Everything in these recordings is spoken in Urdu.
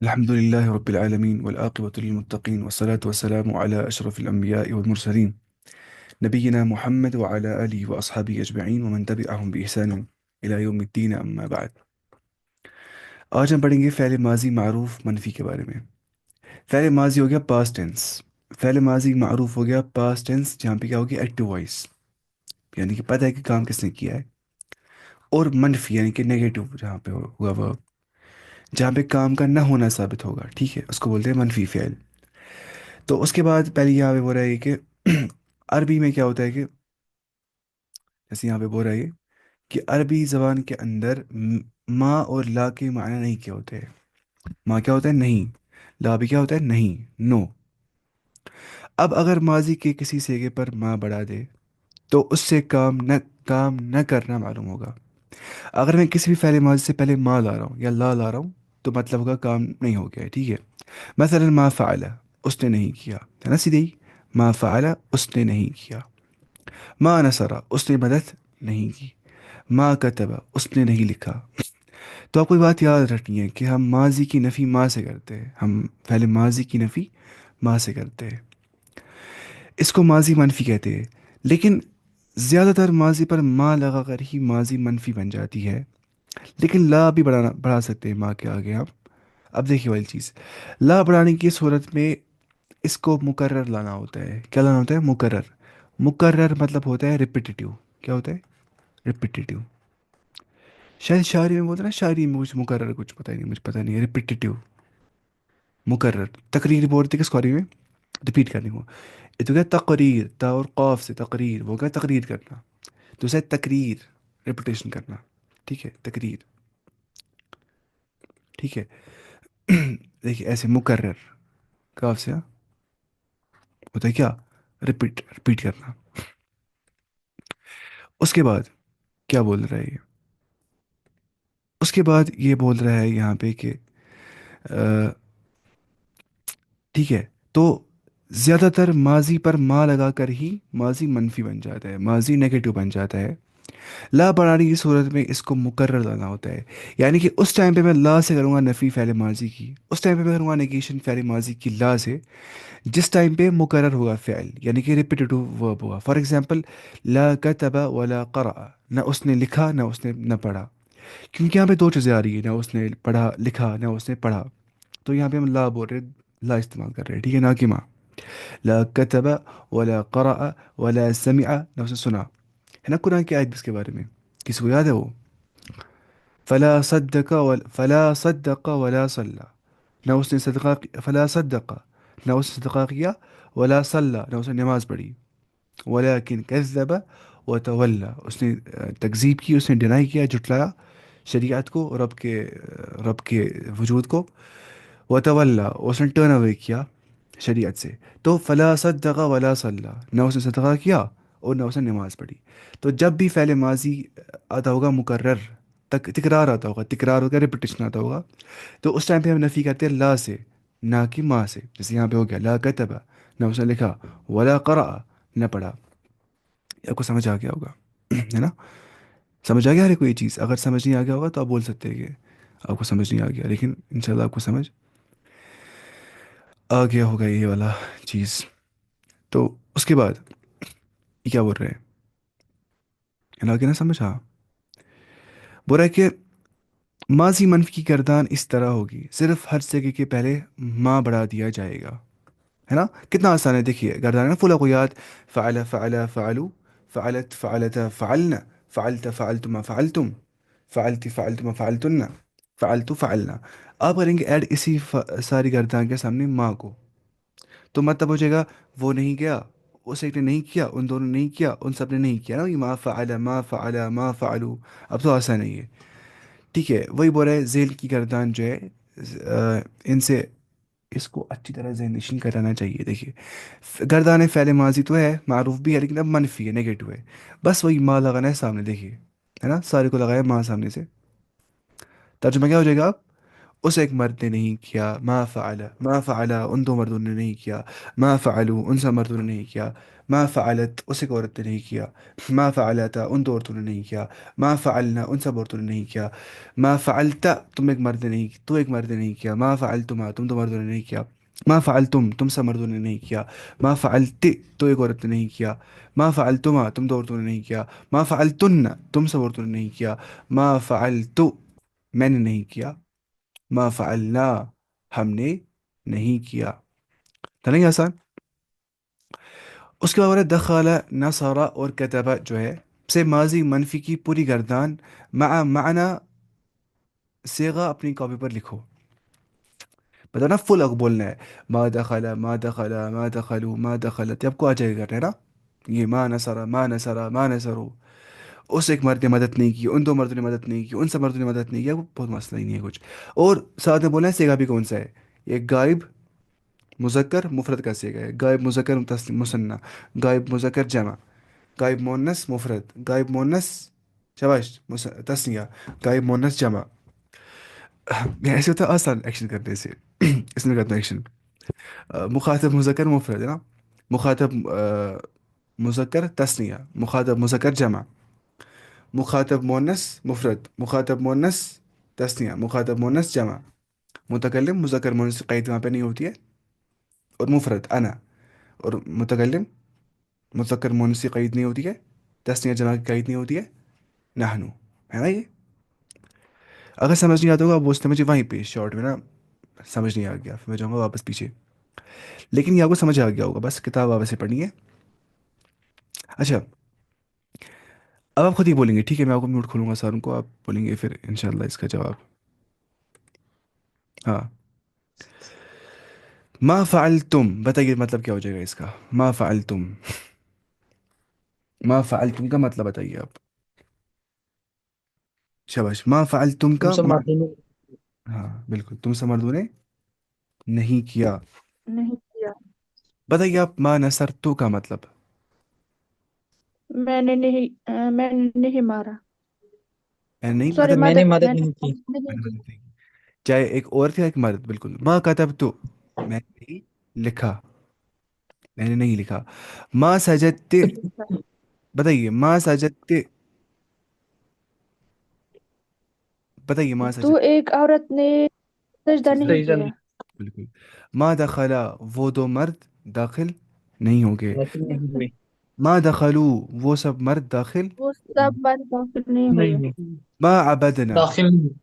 الحمد لله رب العالمين والعاقبة للمتقين والصلاة والسلام على أشرف الأنبياء والمرسلين نبينا محمد وعلى آله وأصحابه أجمعين ومن تبعهم بإحسان إلى يوم الدين أما بعد. آج ہم پڑھیں گے فعل ماضی معروف منفی کے بارے میں. فعل ماضی ہو گیا پاسٹ ٹینس. فعل ماضی معروف ہو گیا پاسٹ ٹینس جہاں پہ کیا ہو گیا ایکٹیو وائس، یعنی کہ پتہ ہے کہ کام کس نے کیا ہے. اور منفی یعنی کہ نیگیٹو جہاں پہ ہوا وہ جہاں پہ کام کا نہ ہونا ثابت ہوگا، ٹھیک ہے، اس کو بولتے ہیں منفی فعل. تو اس کے بعد پہلے یہاں پہ بول رہا ہے کہ عربی میں کیا ہوتا ہے کہ جیسے یہاں پہ بول رہا ہے کہ عربی زبان کے اندر ما اور لا کے معنی نہیں کیا ہوتے ہیں. ما کیا ہوتا ہے نہیں، لا بھی کیا ہوتا ہے نہیں، نو. اب اگر ماضی کے کسی سیگے پر ما بڑھا دے تو اس سے کام نہ کرنا معلوم ہوگا. اگر میں کسی بھی فعل ماضی سے پہلے ما لا رہا ہوں یا لا لا رہا ہوں تو مطلب ہوگا کام نہیں ہو گیا ہے، ٹھیک ہے. مثلا ما فعل، اس نے نہیں کیا، ہے نا سیدھے ہی. ما فعل، اس نے نہیں کیا. ما نصر، اس نے مدد نہیں کی. ما کتب، اس نے نہیں لکھا. تو آپ کو یہ بات یاد رکھنی ہے کہ ہم ماضی کی نفی ما سے کرتے ہیں، ہم پہلے ماضی کی نفی ما سے کرتے ہیں. اس کو ماضی منفی کہتے ہیں. لیکن زیادہ تر ماضی پر ما لگا کر ہی ماضی منفی بن جاتی ہے. لیکن لا بھی بڑھا سکتے ہیں ما کے آگے ہم. اب دیکھیے والی چیز، لا بڑھانے کی صورت میں اس کو مقرر لانا ہوتا ہے. کیا لانا ہوتا ہے؟ مقرر. مقرر مطلب ہوتا ہے ریپیٹیٹیو. کیا ہوتا ہے؟ ریپیٹیٹیو. شاید شاعری میں بولتے ہیں نا، شاعری میں کچھ مقرر، کچھ پتہ نہیں، مجھے پتہ نہیں ہے. ریپیٹیٹیو، مقرر. تقریر بولتے کس قاری میں؟ ریپیٹ کرنے کو. یہ تو کیا تقریر، تا اور قاف سے تقریر، وہ کیا تقریر کرنا. تو اسے تقریر، ریپیٹیشن کرنا، ٹھیک ہے، تقریر، ٹھیک ہے. دیکھیے ایسے مقرر، قاف سے ہوتا ہے کیا؟ ریپیٹ، ریپیٹ کرنا. اس کے بعد کیا بول رہا ہے یہ؟ اس کے بعد یہ بول رہا ہے یہاں پہ کہ ٹھیک ہے. تو زیادہ تر ماضی پر ما لگا کر ہی ماضی منفی بن جاتا ہے، ماضی نیگیٹو بن جاتا ہے. لا بڑھانے کی صورت میں اس کو مقرر لانا ہوتا ہے. یعنی کہ اس ٹائم پہ میں لا سے کروں گا نفی فعل ماضی کی، اس ٹائم پہ میں کروں گا نیگیشن فعل ماضی کی لا سے، جس ٹائم پہ مقرر ہوگا فعل، یعنی کہ ریپیٹیٹو ورب ہوگا. فار ایگزامپل، لا کتب ولا قرأ، نہ اس نے لکھا نہ اس نے نہ پڑھا. کیونکہ یہاں پہ دو چیزیں آ رہی ہیں، نہ اس نے پڑھا لکھا نہ اس نے پڑھا. تو یہاں پہ ہم لا بول رہے ہیں، لا استعمال کر رہے ہیں، ٹھیک ہے، نہ کہ ماں. لا کتب ولا قرأ ولا سمع، نہ اس نے سنا. ہے نا قرآن کی آیت بھی اس کے بارے میں، کسی کو یاد ہے وہ؟ فلا صدق ولا صلى، نہ اس نے صدقہ فلا صدق، نہ اس نے صدقہ کیا، ولا صلى، نہ اس نے نماز پڑھی. ولكن كذب وتولى، اس نے تکذیب کی، اس نے ڈینائی کیا، جھٹلایا شریعت کو، رب کے وجود کو. وتولى، اس نے ٹرن اوے کیا شریعت سے. تو فلا صدق ولا صلى، نہ اس نے صدقہ کیا اور نہ اس نے نماز پڑھی. تو جب بھی فعل ماضی آتا ہوگا مقرر، تکرار آتا ہوگا، تکرار ہوگا، ریپیٹیشن آتا ہوگا، تو اس ٹائم پہ ہم نفی کرتے ہیں لا سے، نہ کہ ما سے. جیسے یہاں پہ ہو گیا لا کتب، نہ اس نے لکھا، ولا قرأ، نہ پڑھا. آپ کو سمجھ آ گیا ہوگا، ہے نا؟ سمجھ آ گیا ہر کوئی چیز. اگر سمجھ نہیں آ گیا ہوگا تو آپ بول سکتے ہیں کہ آپ کو سمجھ نہیں آ گیا، لیکن انشاءاللہ آپ کو سمجھ آ گیا ہوگا یہ والا چیز. تو اس کے بعد یہ کیا بول رہے ہیں؟ آگے نہ سمجھ. ہاں، بول رہا ہے کہ ماضی منفی کی گردان اس طرح ہوگی، صرف ہر جگہ کے پہلے ماں بڑھا دیا جائے گا. ہے نا؟ کتنا آسان ہے. دیکھیے گردان ہے نا فلا کو یاد، فعل فعل فعلو، فعلت فعلت فعلنا، فعلت فعلتما فعلتم، فعلت فعلتما فعلتن، فعلت فعلنا. آپ کریں گے ایڈ اسی ساری گردان کے سامنے ماں کو، تو مطلب ہو جائے گا وہ نہیں گیا، اس ایک نے نہیں کیا، ان دونوں نے نہیں کیا، ان سب نے نہیں کیا نا. یہ ما فعل ما فعل ما فعلو. اب تو آسان ہے یہ، ٹھیک ہے. وہی بول رہے ہیں ذیل کی گردان جو ہے ان سے اس کو اچھی طرح ذہن نشین کرانا چاہیے. دیکھیے گردان فعل ماضی تو ہے، معروف بھی ہے، لیکن اب منفی ہے، نیگیٹو ہے. بس وہی ماں لگانا ہے سامنے. دیکھیے ہے نا، سارے کو لگایا ماں سامنے سے. ترجمہ کیا ہو جائے گا اب؟ اس ایک مرد نے نہیں کیا، ما فعل، ما فعل ان دو مردوں نے نہیں کیا، ما فعلوا ان سب مردوں نے نہیں کیا، ما فعلت اس ایک عورت نے نہیں کیا، ما فعلتا ان دو عورتوں نے نہیں کیا، ما فعلنا ان سب عورتوں نے نہیں کیا، ما فعلت تم ایک مرد نے نہیں، تو ایک مرد نے نہیں کیا، ما فعلتما تم دو مردوں نے نہیں کیا، ما فعلتم تم سب مردوں نے نہیں کیا، ما فعلت تو ایک عورت نے نہیں کیا، ما فعلتما تم دو عورتوں نے نہیں کیا، ما فعلتن تم سب عورتوں نے نہیں کیا، ما فعلت میں نے نہیں کیا، ما فعلنا ہم نے نہیں کیا. تھا نہیں آسان؟ اس کے بعد دخل نصر اور کتبہ جو ہے سے ماضی منفی کی پوری گردان مع معنی صیغہ اپنی کاپی پر لکھو. بتانا فل بولنا ہے. ما دخل ما دخل ما دخلوا ما دخلت یہ آپ کو آ جائے گا نا. یہ ما نصر ما نصر ما نصروا. اس ایک مرد نے مدد نہیں کی، ان دو مردوں نے مدد نہیں کی، ان سب مردوں نے مدد نہیں کیا، وہ بہت مسئلہ ہی نہیں ہے کچھ. اور ساتھ میں بولنا ہے سیگا بھی کون سا ہے. یہ غائب مذکر مفرد کا سیگا ہے. غائب مذکر مثنى، غائب مذکر جمع، غائب مونس مفرد، غائب مونس شباش تسنیہ، غائب مونس جمع. ایسے ہوتا ہے آسان ایکشن کرنے سے. اس میں کرتا ہوں ایکشن. مخاطب مذکر مفرد ہے نا، مخاطب مذکر تسنیہ، مخاطب مذکر جمع، مخاطب مونس مفرد، مخاطب مونس تسنیہ، مخاطب مونس جمع، متکلم مذکر مونس قید وہاں پہ نہیں ہوتی ہے، اور مفرد انا، اور متکلم مذکر مونس قید نہیں ہوتی ہے، تسنیہ جمع کی قید نہیں ہوتی ہے، نحنو. ہے نا یہ؟ اگر سمجھ نہیں آتا ہوگا وہ سمجھے وہیں پہ شارٹ میں نا. سمجھ نہیں آ گیا پھر میں جاؤں گا واپس پیچھے. لیکن یہ آپ کو سمجھ آ گیا ہوگا، بس کتاب واپس سے پڑھنی ہے. اچھا اب آپ خود ہی بولیں گے، ٹھیک ہے؟ میں آپ کو میوٹ کھولوں گا ساروں کو، آپ بولیں گے پھر انشاءاللہ اس کا جواب. ہاں. ما فعلتم بتائیے مطلب کیا ہو جائے گا اس کا. ما فعلتم، ما فعلتم کا مطلب بتائیے آپ. شاباش. ما فعلتم تم کا سب مردوں نے ہاں بالکل، تم سے مردوں نے نہیں کیا. نہیں کیا. بتائیے آپ ما نصرتو کا مطلب. میں نے نہیں مارا. میں نے نہیں سوری مدد میں نے مدد مدد میں نہیں کی. نے میں نہیں نے کی. مدد نہیں کی. چاہے ایک عورت یا ایک مرد. بالکل. ما کتبتو میں نے نہیں لکھا، میں نے نہیں لکھا. ما سجدت بتائیے ما سجدت بتائیے ما تو سجدت. ایک عورت نے سجدہ نہیں سجدہ کیا. نہیں بالکل. ما دخلا وہ دو مرد داخل نہیں ہوں گے. داخل نہیں ہوئی. ما دخلوا وہ سب مرد داخل. وہ سب بات داخل نہیں ہوئے. نہیں ما عبدنا داخل نہیں.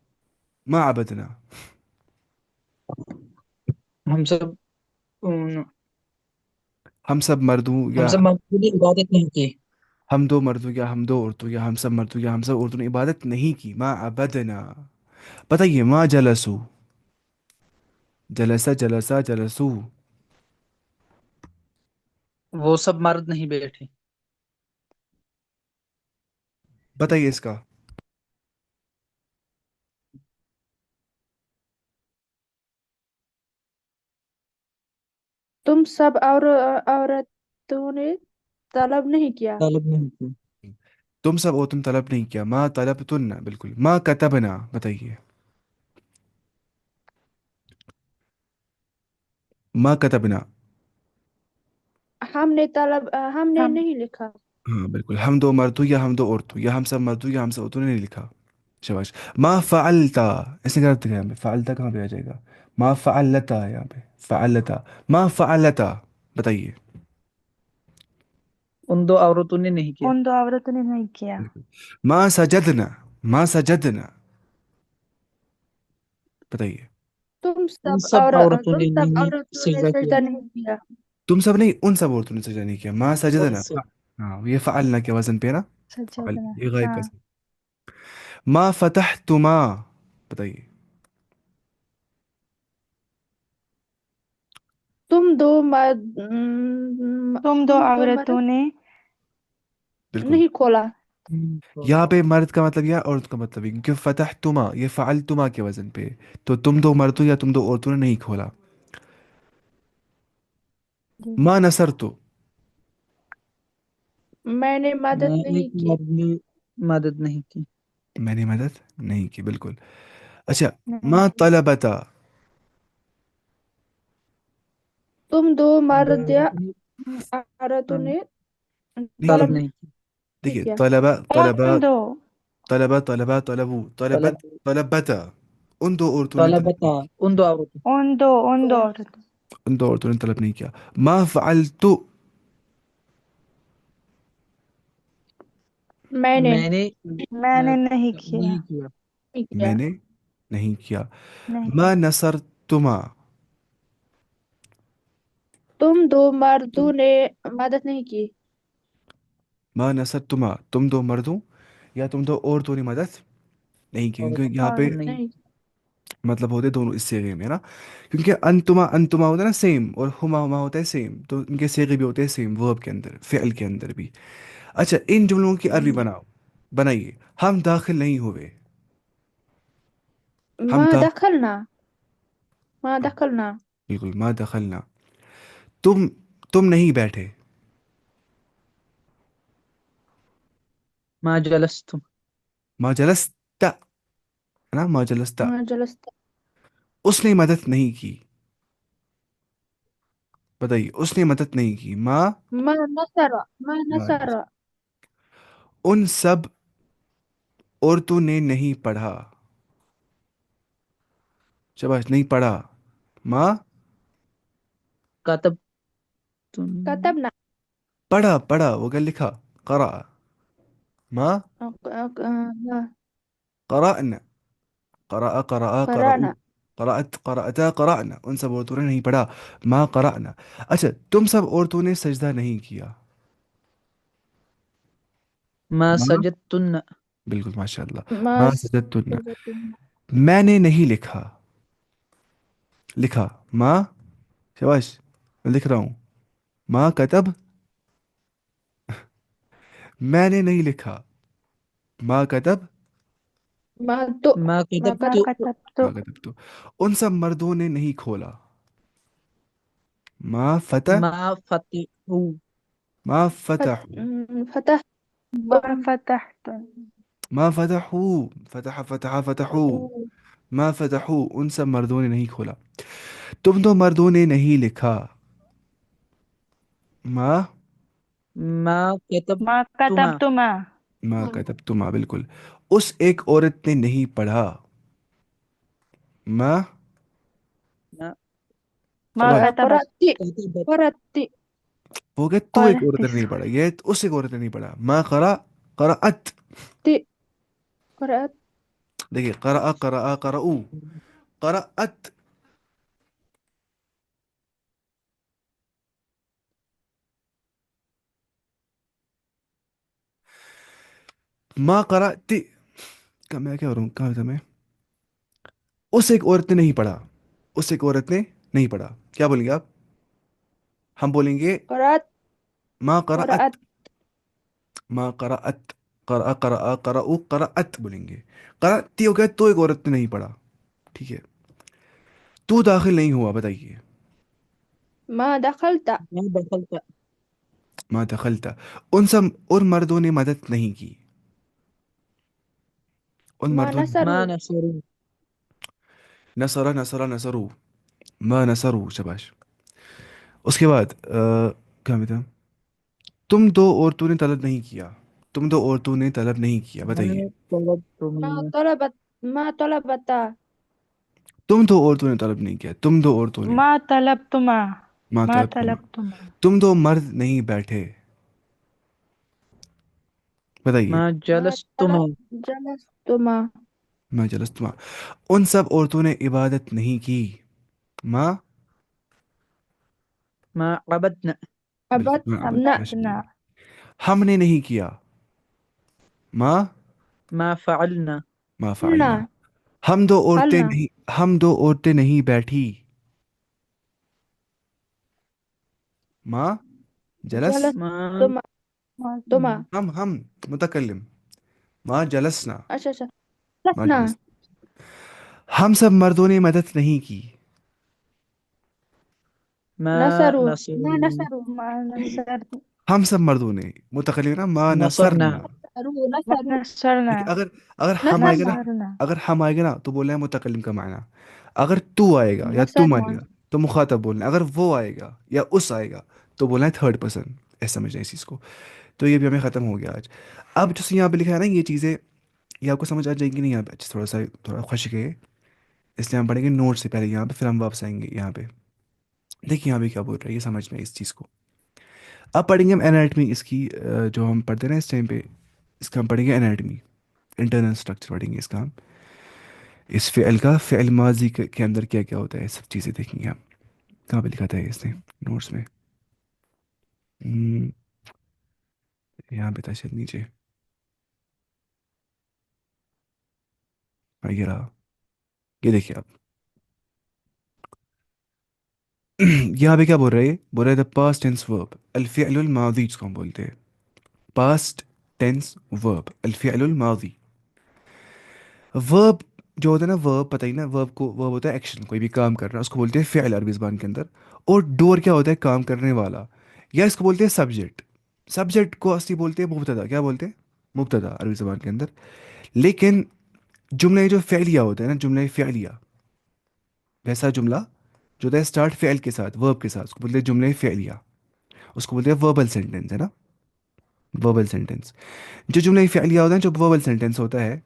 ما عبدنا ہم سب ان- ہم سب مردوں ہم یا سب مردوں نے عبادت نہیں کی. ہم دو مردوں یا ہم دو عورتوں یا ہم سب مردوں یا ہم سب عورتوں نے عبادت نہیں کی. ما عبدنا. بتائیے ما جلسو جلسا جلسا جلسو. وہ سب مرد نہیں بیٹھے. بتائیے اس کا. تم سب عورتوں نے طلب نہیں کیا. طالب نہیں کی. تم سب عورتوں نے طلب نہیں کیا. ما طلبتن بالکل. ما کتبنا بتائیے. ما کتبنا ہم نے نہیں لکھا. ہاں بالکل. ہم دو مردوں یا ہم دو عورتوں یا ہم سب مردوں یا ہم سب عورتوں نے نہیں لکھا. شباش. ما فعلتا اس نے غلط لکھا یہاں پہ. فعلتا کہاں پہ آ جائے گا؟ ما فعلتا ہے یہاں پہ. فعلتا ما فعلتا بتائیے. ان دو عورتوں نے نہیں کیا. ان دو عورتوں نے نہیں کیا. بالکل. ما سجدنا ما سجدنا بتائیے. ان سب عورتوں تم نے سب نہیں عورتوں نے سجدہ کیا. سجدہ نہیں کیا. تم سب نہیں ان سب عورتوں نے سجدہ نہیں کیا. ما ان سجدنا. سب. ہاں یہ فعلنا کے وزن پہ نا. فعل سجدنا یہ غائب کا ہاں. صيغة. ما فتحتما بتائیے. تم دو تم دو عورتوں نے بالکل. نہیں کھولا. یہاں پہ مرد کا مطلب یا عورت کا مطلب ہے، کیونکہ فتحتما یہ فعلتما کے وزن پہ. تو تم دو مردوں یا تم دو عورتوں نے نہیں کھولا. ما نصرتو میں نے میں مدد ایک نہیں کی. مرد نے مدد نہیں کی. میں نے مدد نہیں کی. بالکل. اچھا، ما نہیں، طلبتا، تم دو مرد یا عورتوں نے عورتوں نے نہیں طلب طلب نہیں، نہیں کی، نہیں دیکھیے کیا. طلبا طلبا ان دو طلبا طلبا طلبو طلب طلبت طلبتا، ان دو عورتوں نے طلب طلبتا نہیں کی، ان دو عورتوں ان دو عورتوں ان دو عورتوں نے طلب نہیں کیا. ما فعلتو، میں نے میں نے میں نے نہیں کیا نہیں کیا، نہیں میں کیا. نے نہیں کیا. نہیں ما نصرتما، تم دو مردوں نے مدد نہیں کی. ما نصرتما، تم دو مردوں یا تم دو عورتوں نے مدد نہیں کی، اور کیونکہ یہاں اور پہ نہیں نہیں. مطلب ہوتے دونوں اس صیغے میں نا، کیونکہ انتما انتما ہوتا ہے نا سیم، اور ہما ہما ہوتا ہے سیم، تو ان کے صیغے بھی ہوتے ہیں سیم، ورب کے اندر، فعل کے اندر بھی. اچھا، ان جملوں کی عربی بنائیے. ہم داخل نہیں ہوئے، ہم ما داخل، دخلنا ما دخلنا بالکل ما دخلنا. تم نہیں بیٹھے، ما جلستم، ما جلست، ہے نا، ما جلست. ما جلست. اس نے مدد نہیں کی، بتائیے اس نے مدد نہیں کی. ما نصر ما ما نصر ان سب عورتوں نے نہیں پڑھا، شاباش، نہیں پڑھا. ما کتب كتبنا. پڑھا، پڑھا وہ کیا لکھا، قرأ. ما ما قرأنا، قرأ قرأ قرأوا، قرأنا. قرأت قرأتا قرأنا، ان سب عورتوں نے نہیں پڑھا. ما قرأنا. اچھا، تم سب عورتوں نے سجدہ نہیں کیا. ما ما، سجدتن، بالکل ماشاء اللہ. ما ما سجدتن. سجدتم. میں نے نہیں لکھا، لکھا. ما، شاباش، میں لکھ رہا ہوں. ما کتب، میں نے نہیں لکھا. ما کتب، ما تو ما ما ما كتبت، كتبت. کتب تو ما کتب تو. ان سب مردوں نے نہیں کھولا. ما فتح، ما فتحوا، ما فتح، فتح. ما فتحت ما فتحوا، فتح فتح فتحوا. ما فتحوا، ان سب مردوں نے نہیں کھولا. تم دو مردوں نے نہیں لکھا. ما ما ما كتبتما، کتبتما ما کتبتما، بالکل. اس ایک عورت نے نہیں پڑھا. ما، ما ما شباش، کتبت قرأت كتبت، قرأت ہو گیا. تو ایک عورت نے نہیں پڑھا، یہ اس ایک عورت نے نہیں پڑھا. ما قرأ قرأت، قرأت. دیکھیے قرأ قرأ قرأو، قرأت. ما قرأت، میں کیا کروں، کہاں تھا میں. اس ایک عورت نے نہیں پڑھا، اس ایک عورت نے نہیں پڑھا. کیا بولیں گے آپ؟ ہم بولیں گے قرأت ما قرأت، قرأت. ما قرأت. قرأ قرأ قرأو قرأت بولیں گے. قرأتی ہو گیا، تو ایک عورت نے نہیں پڑھا. ٹھیک ہے. تو داخل نہیں ہوا، بتائیے. ما دخلت. ما دخلت، ما دخلتا. ان سب اور مردوں نے مدد نہیں کی، ان ما مردوں نے. ما نصروا. نصروا، نصر نصر نصرو، ما نصرو، شباش. اس کے بعد کیا میں تھا، تم دو عورتوں نے طلب نہیں کیا. تم دو عورتوں نے طلب نہیں کیا، بتائیے. ما طلبتم، ما طلبت ما طلبت. تم دو عورتوں نے طلب نہیں کیا، تم دو عورتوں نے. ما طلبتما ما ما طلب تم، طلبتما تم دو مرد نہیں بیٹھے، بتائیے. ما ما جلستما، جلستما. میں جلستما. ان سب عورتوں نے عبادت نہیں کی. ما، ما عبدنا، بالکل عبدت. ما عبد، ماشاء عبدنا اللہ. ہم نے نہیں کیا. ما ما فعلنا، ما فعلنا. فعلنا ہم دو عورتیں فعلنا. نہیں، ہم دو عورتیں نہیں بیٹھی. ما جلس، ما جلستما. تما. ہم متکلم. ما جلسنا، اچھا اچھا. ما لسنا. جلس. ہم سب مردوں نے مدد نہیں کی. ما نصروا. ما نصروا، نصروا. ما نصر ہم سب مردوں نے، متکلم نا، ما نصرنا، نصرنا. ما دیکھیے نصرنا اگر ہم آئے گا نا، نصرنا اگر ہم آئے گا نا تو بولنا ہے متکلم کا معنی. اگر تو آئے گا یا تم آئے نصرنا گا تو مخاطب بولنا ہے. اگر وہ آئے گا یا اس آئے گا تو بولنا ہے تھرڈ پرسن. ایسا سمجھنا ہے اس چیز کو. تو یہ بھی ہمیں ختم ہو گیا آج. اب جو یہاں پہ لکھا ہے نا یہ چیزیں، یہ آپ کو سمجھ آ جائیں گی نہیں یہاں پہ. تھوڑا خشک ہے اس لیے ہم پڑھیں گے نوٹ سے پہلے یہاں پہ، پھر ہم واپس آئیں گے یہاں پہ. دیکھیے یہاں پہ کیا بول رہا ہے یہ سمجھنا ہے اس چیز کو. اب پڑھیں گے ہم انیٹمی اس کی، جو ہم پڑھتے ہیں نا اس ٹائم پہ، اس کا ہم پڑھیں گے انیٹمی، انٹرنل اسٹرکچر پڑھیں گے اس کا ہم. اس فعل کا فعل ماضی کے اندر کیا کیا ہوتا ہے سب چیزیں دیکھیں گے ہم. کہاں پہ لکھا تھا ہے اس نے نوٹس میں؟ یہاں پہ تھا شاید نیچے. یہ رہا. یہ دیکھیے آپ یہاں پہ کیا بول رہے ہیں؟ بول رہے ہیں دا پاسٹ ٹینس ورب، الفعل الماضی جس کو ہم بولتے ہیں. پاسٹ ٹینس ورب، الفعل الماضی. ورب جو ہوتا ہے نا، ورب پتہ ہی نا، ورب ہوتا ہے ایکشن، کوئی بھی کام کرنا، اس کو بولتے ہیں فعل عربی زبان کے اندر. اور ڈور کیا ہوتا ہے؟ کام کرنے والا، یا اس کو بولتے ہیں سبجیکٹ. سبجیکٹ کو اصلی بولتے ہیں مبتدا. کیا بولتے ہیں؟ مبتدا عربی زبان کے اندر. لیکن جملہ جو فعلیہ ہوتا ہے نا، جملہ فعلیہ، ویسا جملہ جو ہوتا ہے اسٹارٹ فعل کے ساتھ، ورب کے ساتھ، اس کو بولتے ہیں جملہ فعلیہ. اس کو بولتے ہیں وربل سینٹینس، ہے نا، وربل سینٹینس. جو جملہ فعلیہ ہوتا ہے، جو وربل سینٹینس ہوتا ہے،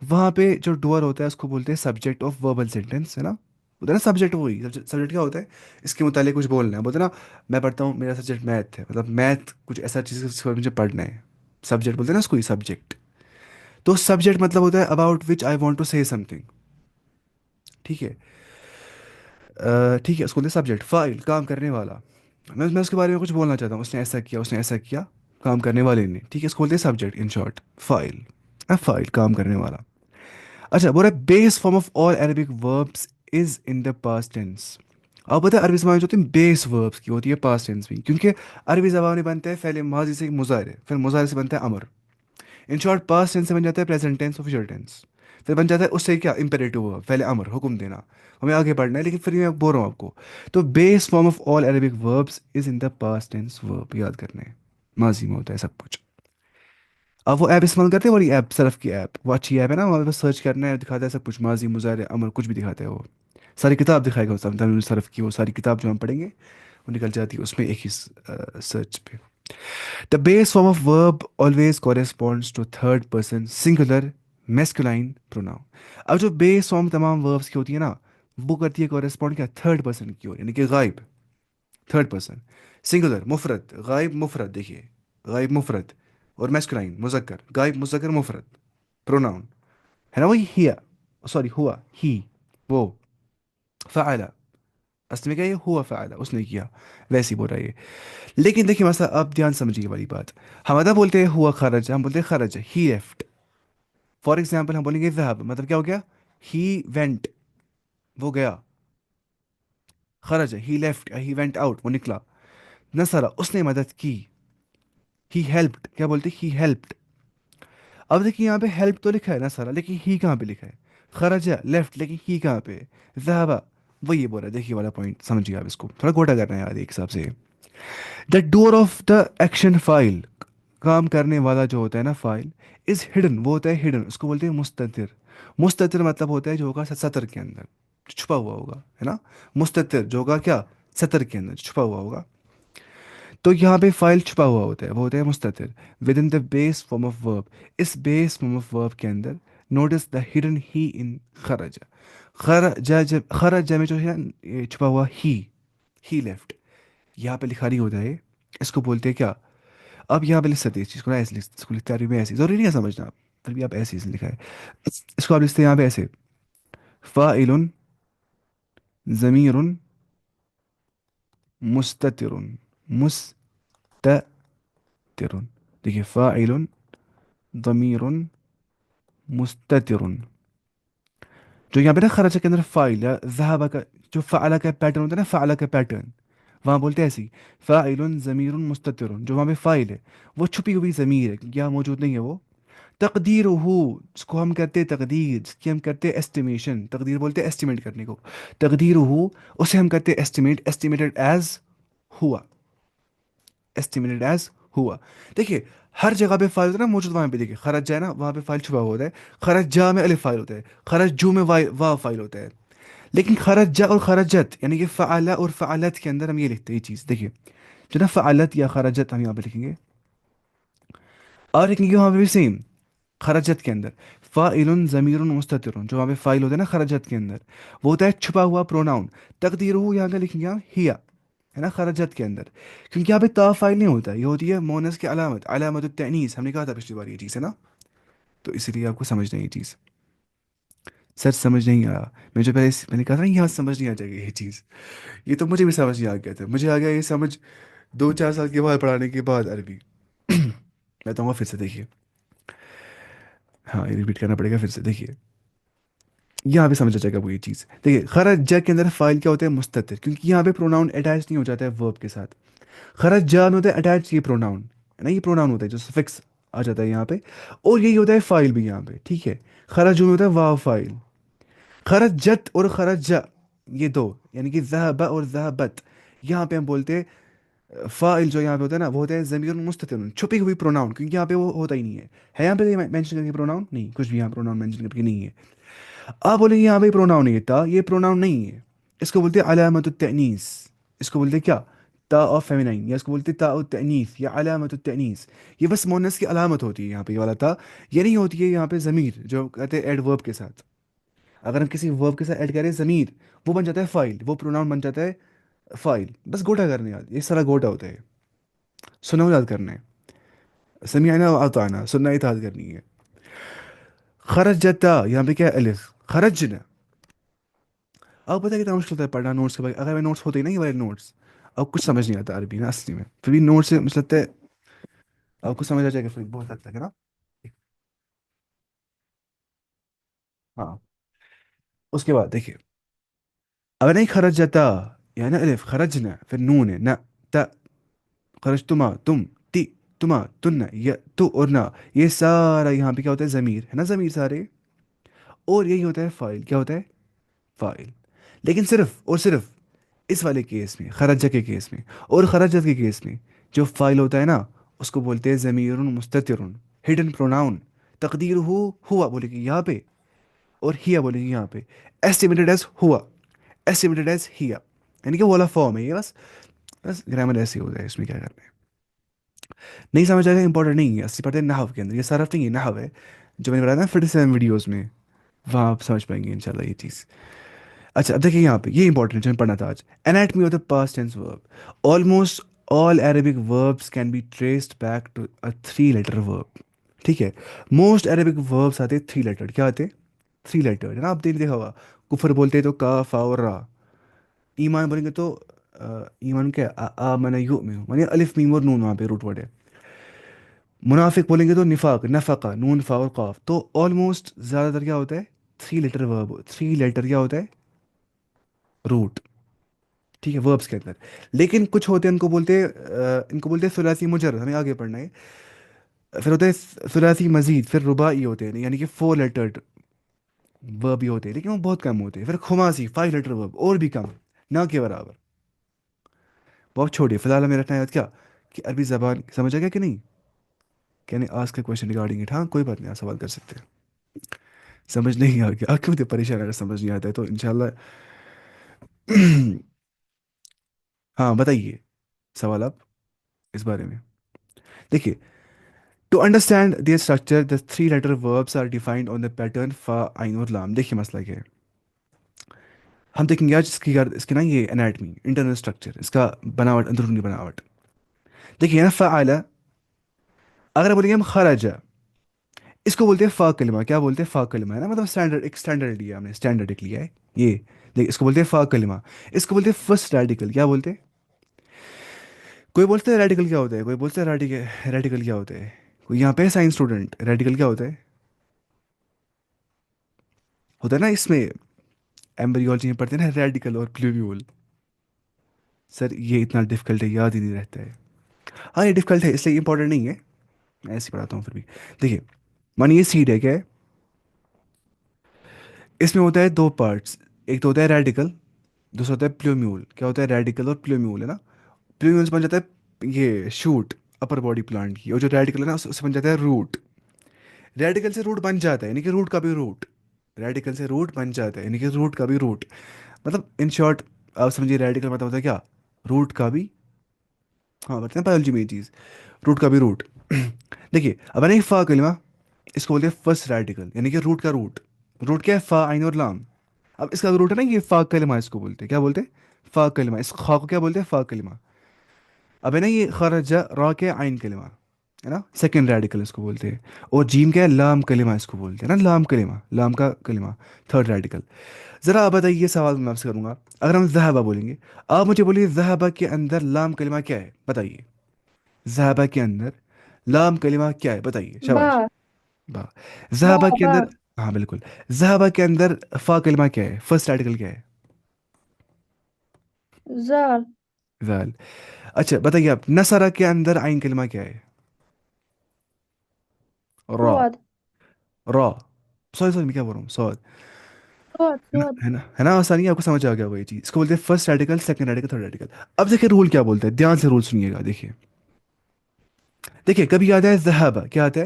وہاں پہ جو ڈور ہوتا ہے اس کو بولتے ہیں سبجیکٹ آف وربل سینٹینس، ہے نا. ہوتا ہے نا سبجیکٹ، وہی سبجیکٹ کیا ہوتا ہے؟ اس کے متعلق کچھ بولنا ہے. بولتے ہیں نا میں پڑھتا ہوں، میرا سبجیکٹ میتھ ہے، مطلب میتھ کچھ ایسا چیز ہے جس کو مجھے پڑھنا ہے. سبجیکٹ بولتے ہیں نا اس کو، ہی سبجیکٹ. تو سبجیکٹ مطلب ہوتا ہے about which I want to say some thing. ٹھیک ہے، ٹھیک ہے. اس کو بولتے ہیں سبجیکٹ. فاعل کام کرنے والا، میں اس کے بارے میں کچھ بولنا چاہتا ہوں، اس نے ایسا کیا، اس نے ایسا کیا، کام کرنے والے نے. ٹھیک ہے، اس کو بولتے ہیں سبجیکٹ ان شارٹ. فاعل، فاعل کام کرنے والا. اچھا بول رہا ہے base form of all Arabic verbs is in the past tense. آپ پتہ ہے عربی زبان جو ہوتی ہے بیس وربس کی ہوتی ہے پاسٹ ٹینس میں، کیونکہ عربی زبان میں بنتا ہے فعل ماضی سے مضارع، پھر مضارع سے بنتا ہے امر. ان شارٹ پاسٹ ٹینس سے بن جاتا ہے پریزنٹ ٹینس اور فیوچر ٹینس. پھر بن جاتا ہے اس سے کیا؟ امپیریٹو ورب، فعل امر، حکم دینا. ہمیں آگے پڑھنا ہے لیکن پھر میں بول رہا ہوں آپ کو. تو base form of all Arabic verbs is in the past tense verb. یاد کرنا ہے ماضی میں ہوتا ہے سب کچھ. اب وہ ایپ استعمال کرتے ہیں، بڑی ایپ سرف کی ایپ، وہ اچھی ایپ ہے نا، وہاں پہ سرچ کرنا ہے، دکھاتا ہے سب کچھ، ماضی مضارع امر کچھ بھی دکھاتا ہے. وہ ساری کتاب دکھائے گا اس سرف کی. وہ ساری کتاب جو ہم پڑھیں گے وہ نکل جاتی ہے اس میں ایک ہی سرچ پہ. The base form of verb always corresponds to third person singular masculine pronoun. اب جو بیس فارم تمام وربس کی ہوتی ہے نا، وہ کرتی ہے کورسپونڈ کیا؟ تھرڈ پرسن کی اور، یعنی کہ غائب، تھرڈ پرسن. سنگولر مفرد، غائب مفرد. دیکھیے غائب مفرد، اور میسکولائن مذکر، غائب مذکر مفرد. پروناؤن ہے نا وہی ہیا، سوری ہوا، ہی، وہ. فعلا اصل میں کیا؟ یہ ہوا فعلا، اس نے کیا، ویسے ہی بول رہا ہے یہ. لیکن دیکھیے مسئلہ، آپ دھیان سمجھیے والی بات. ہم ادا بولتے ہیں ہوا خرج، ہم بولتے ہیں خرج، ہی لیفٹ. فار ایگزامپل ہم بولیں گے ذهب، مطلب کیا ہو گیا؟ ہی وینٹ، وہ گیا. خرج، he left, he went out, وہ نکلا. نصر، اس نے مدد کی. ہی ہیلپڈ، کیا بولتے؟ ہی ہیلپڈ. اب دیکھیے یہاں پہ ہیلپ تو لکھا ہے نصر، لیکن ہی کہاں پہ لکھا ہے؟ خرج لیفٹ، لیکن ہی کہاں پہ؟ ذهب. وہ یہ بول رہا ہے، دیکھیے والا پوائنٹ سمجھیے آپ اس کو، تھوڑا گوٹا کرنا ہے یاد ایک حساب سے. The doer of the action فائل، کام کرنے والا جو ہوتا ہے نا فائل، از ہڈن، وہ ہوتا ہے ہڈن، اس کو بولتے ہیں مستتر. مستتر مطلب ہوتا ہے جو ہوگا سطر کے اندر، جو چھپا ہوا ہوگا، ہے نا. مستتر جو ہوگا کیا؟ سطر کے اندر چھپا ہوا ہوگا. تو یہاں پہ فائل چھپا ہوا ہوتا ہے، وہ ہوتا ہے مستتر. With in the base form of verb, اس بیس فارم آف ورب کے اندر نوٹس دا ہڈن ہی ان خرج. خرج میں جو ہے نا چھپا ہوا ہی لیفٹ، یہاں پہ لکھا نہیں ہوتا ہے، اس کو بولتے ہیں کیا؟ اب یہاں پہ لکھ سکتے ہیں اس چیز کو نا، ایسے اس کو لکھتے عربی میں ایسے، ضروری نہیں ہے سمجھنا آپ، پھر بھی آپ ایسے ہی لکھا ہے. اس کو آپ لکھتے ہیں یہاں پہ ایسے، فاعل ضمیر مستتر، مستتر. دیکھیے فاعل ضمیر مستتر. جو یہاں پہ نا خرچہ کے اندر فائل یا ذهب کا جو فعلا کا پیٹرن ہوتا ہے نا، فعلا کا پیٹرن وہاں بولتے ہیں ایسی، فاعل ضمیر مستتر. جو وہاں پہ فائل ہے وہ چھپی ہوئی ضمیر ہے، کیا موجود نہیں ہے وہ. تقدیر ہو، جس کو ہم کہتے ہیں تقدیر، جس کی ہم کہتے ہیں ایسٹیمیشن، تقدیر بولتے ہیں ایسٹیمیٹ کرنے کو. تقدیر ہو اسے ہم کہتے ہیں ایسٹیمیٹ، ایسٹیمیٹڈ ایز ہوا، ایسٹیمیٹڈ ایز ہوا. دیکھیے ہر جگہ پہ فائل ہوتا ہے نا موجود، وہاں پہ دیکھیے خرج جائے نا وہاں پہ فائل چھپا ہوا ہوتا ہے، خرج جا میں الف فائل ہوتا ہے، خرج جو میں واو فائل ہوتا ہے. لیکن خرج جا اور خرجت یعنی کہ فعلا اور فعلت کے اندر ہم یہ لکھتے ہیں یہ چیز دیکھیے، جو نا فعلت یا خرجت ہم یہاں پہ لکھیں گے، اور لکھیں گے وہاں پہ بھی سیم خرجت کے اندر فاعل ضمیر مستتر، جو وہاں پہ فائل ہوتا ہے نا خرجت کے اندر وہ ہوتا ہے چھپا ہوا پروناؤن، تقدیر ہو یہاں کا لکھیں گے ہم ہیا، ہے نا خرجت کے اندر، کیونکہ یہاں پہ تا فائل نہیں ہوتا، یہ ہوتی ہے مونس کی علامت، علامت التعنیس، ہم نے کہا تھا پچھلی بار یہ چیز ہے نا، تو اسی لیے آپ کو سمجھنا ہے یہ چیز. سر سمجھ نہیں آیا، میں جو پہلے میں نے کہا تھا نا یہاں سمجھ نہیں آ جائے گی یہ چیز، یہ تو مجھے بھی سمجھ نہیں آ گیا تھا، مجھے آ گیا یہ سمجھ 2-4 سال کے بعد پڑھانے کے بعد عربی. میں تو پھر سے دیکھیے، ہاں یہ ریپیٹ کرنا پڑے گا پھر سے. دیکھیے یہاں پہ سمجھ آ جائے گا وہ یہ چیز. دیکھیے خرج جا کے اندر فائل کیا ہوتا ہے مستتر، کیونکہ یہاں پہ پروناؤن اٹیچ نہیں ہو جاتا ہے ورب کے ساتھ. خرج جا میں ہوتا ہے اٹیچ یہ پروناؤن ہے نا، یہ پروناؤن ہوتا ہے جو سفکس آ جاتا ہے یہاں پہ، اور یہی ہوتا ہے فائل بھی یہاں پہ. ٹھیک ہے، خرج میں ہوتا ہے واو فائل. خرج جت اور خرج جا یہ دو یعنی کہ ذہب اور ذہبت، یہاں پہ ہم بولتے ہیں فائل جو یہاں پہ ہوتا ہے نا وہ ہوتا ہے ضمیر مستتر چھپی ہوئی پروناؤن، کیونکہ یہاں پہ وہ ہوتا ہی نہیں ہے یہاں پہ مینشن کر کے پروناؤن نہیں، کچھ بھی یہاں پروناؤن مینشن کر کے نہیں ہے. آپ بولیں گے یہاں پہ پروناؤن نہیں ہے، تا یہ پروناؤن نہیں ہے، اس کو بولتے ہیں علامت التعنیس. اس کو بولتے ہیں کیا؟ تا آف فیمینائن، یا اس کو بولتے ہیں تا التعنیس یا علامت التعنیس. یہ بس مونس کی علامت ہوتی ہے یہاں پہ، یہ والا تا یہ نہیں ہوتی ہے یہاں پہ ضمیر جو کہتے ہیں ایڈ ورب کے ساتھ. اگر ہم کسی ورب کے ساتھ ایڈ کریں ضمیر وہ بن جاتا ہے فائل، وہ پروناؤن بن جاتا ہے فائل. بس گوٹا کرنے یاد، یہ سارا گوٹا ہوتا ہے، سنا ہو یاد کرنا ہے، سمیعنا و اطعنا سننا اطاعت کرنی ہے. خرجتا یہاں پہ کیا ہے الف، خرجنا. آپ پتہ کتنا مشکل ہوتا ہے پڑھنا نوٹس کے بعد، اگر میں نوٹس ہوتے ہی نا یہ والے نوٹس اب کچھ سمجھ نہیں آتا عربی نا اصلی میں، پھر بھی نوٹ سے مجھے لگتا ہے آپ کو سمجھ آ جائے گا پھر بہت حد تک ہے نا. ہاں اس کے بعد دیکھیے اگر نہیں خرجتا یعنی الف، خرجنا پھر نون ہے نہ، تا خرجتما تم، تی تما تن، یا تو اور نہ، یہ سارا یہاں پہ کیا ہوتا ہے ضمیر ہے نا، ضمیر سارے، اور یہی ہوتا ہے فائل. کیا ہوتا ہے؟ فائل. لیکن صرف اور صرف اس والے کیس میں، خرجہ کے کیس میں اور خرجت کے کیس میں، جو فائل ہوتا ہے نا اس کو بولتے ہیں ضمیر مستتر ہڈن پروناؤن، تقدیر ہوا بولے گی یہاں پہ، اور ہیا بولے گی یہاں پہ. ایسٹیمیٹڈ ایز ہوا، ایسٹیمیٹڈ ایز ہیا، یعنی کہ وہ والا فارم ہے یہ. بس بس گرامر ایسے ہوتا ہے، اس میں کیا کرنا ہے. نہیں سمجھ آئے گا امپورٹنٹ نہیں ہے، اسی پڑھتے ہیں نحو کے اندر، یہ صرف نہیں ہے نحو ہے جو میں نے بتایا نا 57 ویڈیوز میں، وہاں آپ سمجھ پائیں گے انشاءاللہ یہ چیز. اچھا اب دیکھیے یہاں پہ یہ امپورٹنٹ جو میں پڑھنا تھا آج، anatomy of the past tense verb. Almost all Arabic verbs can be traced back to a 3 letter verb. ٹھیک ہے، موسٹ عربک وربس آتے 3 لیٹر. کیا آتے؟ 3 لیٹر ہے نا. آپ دیکھا ہوگا کفر بولتے تو کا فا اور را، ایمان بولیں گے تو ایمان کیا آمن یؤمن یعنی الف میم اور نون وہاں پہ روٹ ورڈ ہے. منافق بولیں گے تو نفاق، نفقہ نون فا اور قاف. تو آلموسٹ زیادہ تر کیا ہوتا ہے 3 لیٹر ورب، 3 لیٹر کیا ہوتا ہے روٹ. ٹھیک ہے وربس کے اندر. لیکن کچھ ہوتے ہیں ان کو بولتے ہیں ثلاثی مجرد، ہمیں آگے پڑھنا ہے. پھر ہوتے ہیں ثلاثی مزید، پھر رباعی ہوتے ہیں یعنی کہ 4 لیٹرڈ ورب بھی ہوتے ہیں لیکن وہ بہت کم ہوتے ہیں. پھر خماسی 5 لیٹر ورب اور بھی کم، نہ کے برابر. بہت چھوٹی. فی الحال ہمیں رکھنا ہے یاد کیا کہ عربی زبان سمجھ آ گیا کہ نہیں. کہنے آج کا کوشچن ریگارڈنگ اٹ، ہاں کوئی بات نہیں آپ سوال کر سکتے ہیں. سمجھ نہیں آ گیا آپ کیوں پریشان، اگر سمجھ نہیں آتا ہے تو انشاءاللہ ہاں بتائیے سوال آپ اس بارے میں. دیکھیے to understand their structure the 3 letter verbs are defined on the pattern فا عین اور لام. دیکھیے مسئلہ کیا ہے، ہم دیکھیں گے آج اس کی نا یہ انیٹمی انٹرنل اسٹرکچر، اس کا بناوٹ، اندرونی بناوٹ. دیکھیے نا فعل، اگر بولیں گے ہم خرجہ، اس کو بولتے ہیں فا کلمہ. کیا بولتے ہیں؟ فا کلمہ ہے نا، مطلب اسٹینڈرڈ، ایک اسٹینڈرڈ لیا ہم نے، اسٹینڈرڈ ایک لیا ہے یہ. دیکھ اس کو بولتے ہیں فا کلمہ. اس کو بولتے ہیں فرسٹ ریڈیکل. کیا بولتے ہیں؟ کوئی بولتا ہے ریڈیکل کیا ہوتا ہے، کوئی بولتا ہے ریڈیکل کیا ہوتا ہے. کوئی یہاں پہ سائنس اسٹوڈنٹ، ریڈیکل کیا ہوتا ہے؟ ہوتا ہے نا اس میں ایمبریولوجی میں پڑھتے ہیں نا ریڈیکل اور پلیویول. سر یہ اتنا ڈفیکلٹ ہے، یاد ہی نہیں رہتا ہے. ہاں یہ ڈفیکلٹ ہے اس لیے امپورٹنٹ نہیں ہے، میں ایسے پڑھاتا ہوں پھر بھی. دیکھیے مانی یہ سیڈ ہے، کیا ہے اس میں ہوتا ہے 2 پارٹس، ایک تو ہوتا ہے ریڈیکل، دوسرا ہوتا ہے پلیومیول. کیا ہوتا ہے؟ ریڈیکل اور پلیومیول ہے نا. پلیومیول سے بن جاتا ہے یہ شوٹ، اپر باڈی پلانٹ کی، اور جو ریڈیکل ہے نا اس سے بن جاتا ہے روٹ. ریڈیکل سے روٹ بن جاتا ہے یعنی کہ روٹ کا بھی روٹ. ریڈیکل سے روٹ بن جاتا ہے یعنی کہ روٹ کا بھی روٹ. مطلب ان شارٹ آپ سمجھیے ریڈیکل مطلب ہوتا ہے کیا؟ روٹ کا بھی. ہاں بتائیں بایولوجی میں یہ چیز، روٹ کا بھی روٹ. دیکھیے اب ہے نا یہ فا کلمہ، اس کو بولتے ہیں فرسٹ ریڈیکل یعنی کہ روٹ کا روٹ. روٹ کیا ہے؟ فا عین اور لام. اب اس کا روٹ ہے نا یہ فا کلمہ، اس کو بولتے ہیں کیا بولتے ہیں؟ فا کلمہ. اس خا کو کیا بولتے ہیں؟ فا کلمہ. اب ہے نا یہ خرج را کے عین کلمہ ہے نا، سیکنڈ ریڈیکل اس کو بولتے ہیں. اور جیم کیا ہے؟ لام کلمہ اس کو بولتے ہیں نا، لام کلمہ، لام کا کلمہ، تھرڈ ریڈیکل. ذرا آپ بتائیے، یہ سوال میں آپ سے کروں گا. اگر ہم ذہبہ بولیں گے، آپ مجھے بولیے ذہبہ کے اندر لام کلمہ کیا ہے؟ بتائیے. ذہبہ کے اندر لام کلمہ کیا ہے؟ بتائیے. شاباش. با با. با ذہبہ کے با اندر، ہاں بالکل. ذہبہ کے اندر فا کلمہ کیا ہے؟ فرسٹ ریڈیکل کیا ہے؟ زال ذال. اچھا بتائیے آپ، نصرہ کے اندر عین کلمہ کیا ہے؟ را. سواد را. سوری سوری، میں کیا بول رہا ہوں؟ سواد. سواد سواد ہے نا آسانی، آپ کو سمجھ آ گیا وہ یہ چیز. اس کو بولتے ہیں first radical, second radical, third radical. اب دیکھیں رول کیا بولتے ہیں، دھیان سے رول سنیے گا. دیکھیے دیکھیے، کبھی آتا ہے ذہبہ، کیا آتا ہے؟